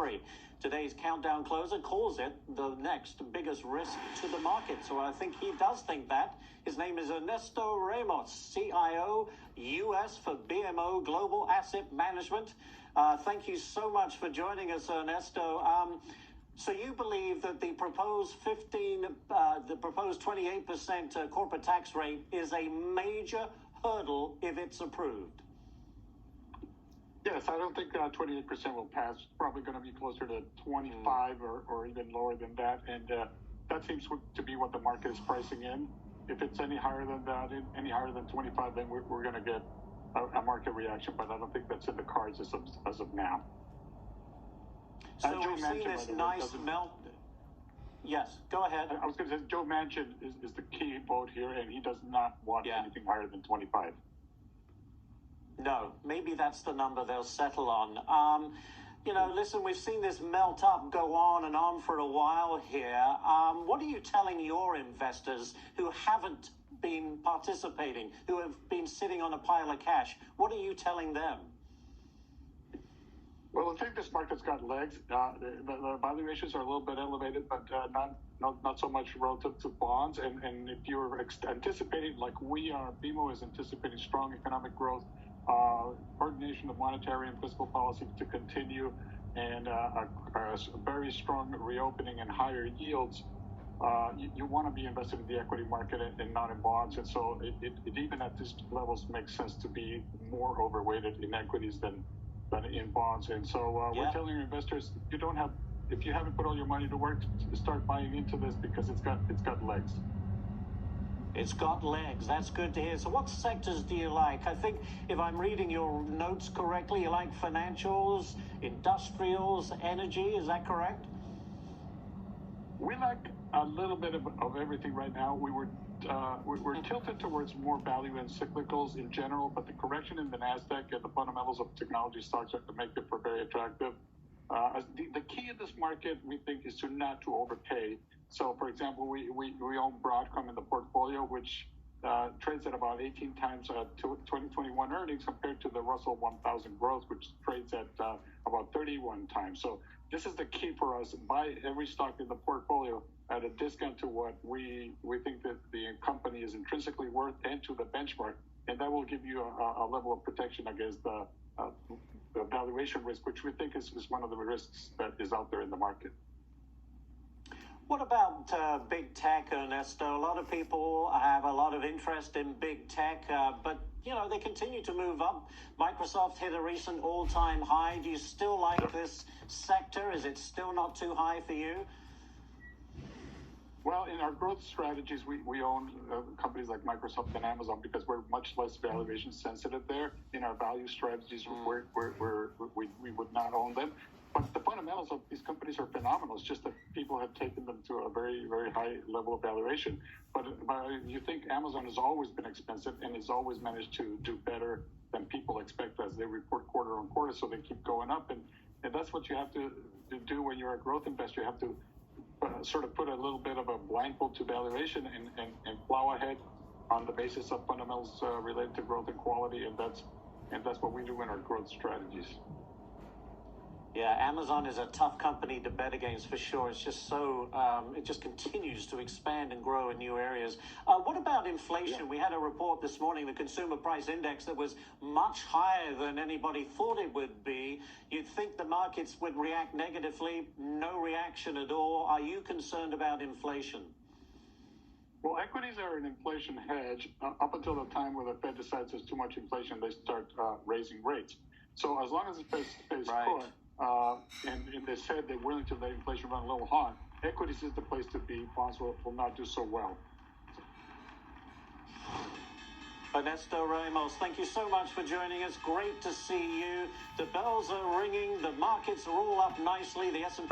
recovery. Today's countdown closer calls it the next biggest risk to the market. So I think he does think that. His name is Ernesto Ramos, CIO, US for BMO Global Asset Management. Thank you so much for joining us, Ernesto. So you believe that the proposed 28% corporate tax rate is a major hurdle if it's approved? Yes, I don't think 28% will pass. Probably going to be closer to 25 or even lower than that. And that seems to be what the market is pricing in. If it's any higher than that, any higher than 25, then we're going to get a market reaction. But I don't think that's in the cards as of now. So we've seen this nice melt. Yes, go ahead. I was going to say Joe Manchin is the key vote here, and he does not want anything higher than 25. No, maybe that's the number they'll settle on. Listen, we've seen this melt up go on and on for a while here. What are you telling your investors who haven't been participating, who have been sitting on a pile of cash? What are you telling them? Well, I think this market's got legs. The valuations are a little bit elevated, but not so much relative to bonds. And if you're anticipating, like we are, BMO is anticipating strong economic growth, coordination of monetary and fiscal policy to continue, and a very strong reopening and higher yields, you want to be invested in the equity market and not in bonds. And so it even at these levels makes sense to be more overweighted in equities than in bonds. And so we're telling our investors, if you haven't put all your money to work, start buying into this because it's got legs. It's got legs. That's good to hear. So what sectors do you like? I think if I'm reading your notes correctly, you like financials, industrials, energy. Is that correct? We like a little bit of everything right now. We're tilted towards more value and cyclicals in general, but the correction in the NASDAQ and the fundamentals of technology stocks are to make it for very attractive. The key in this market, we think, is not to overpay. So, for example, we own Broadcom in the portfolio, which trades at about 18 times 2021 earnings compared to the Russell 1000 growth, which trades at about 31 times. So this is the key for us. Buy every stock in the portfolio at a discount to what we think that the company is intrinsically worth and to the benchmark. And that will give you a level of protection against the valuation risk, which we think is one of the risks that is out there in the market. What about big tech, Ernesto? A lot of people have a lot of interest in big tech, but, they continue to move up. Microsoft hit a recent all-time high. Do you still like this sector? Is it still not too high for you? Well, in our growth strategies, we own companies like Microsoft and Amazon because we're much less valuation sensitive there. In our value strategies, we would not own them. But the fundamentals of these companies are phenomenal. It's just that people have taken them to a very, very high level of valuation. But you think Amazon has always been expensive and has always managed to do better than people expect as they report quarter on quarter. So they keep going up. And that's what you have to do when you're a growth investor. You have to sort of put a little bit of a blindfold to valuation and plow ahead on the basis of fundamentals related to growth and quality. And that's what we do in our growth strategies. Yeah, Amazon is a tough company to bet against for sure. It's just so, it just continues to expand and grow in new areas. What about inflation? Yeah. We had a report this morning, the Consumer Price Index, that was much higher than anybody thought it would be. You'd think the markets would react negatively. No reaction at all. Are you concerned about inflation? Well, equities are an inflation hedge up until the time where the Fed decides there's too much inflation, they start raising rates. So as long as the Fed stays put, and they said they're willing to let inflation run a little hot, equities is the place to be. Bonds will not do so well. Ernesto Ramos, thank you so much for joining us. Great to see you. The bells are ringing. The markets are all up nicely. The S&P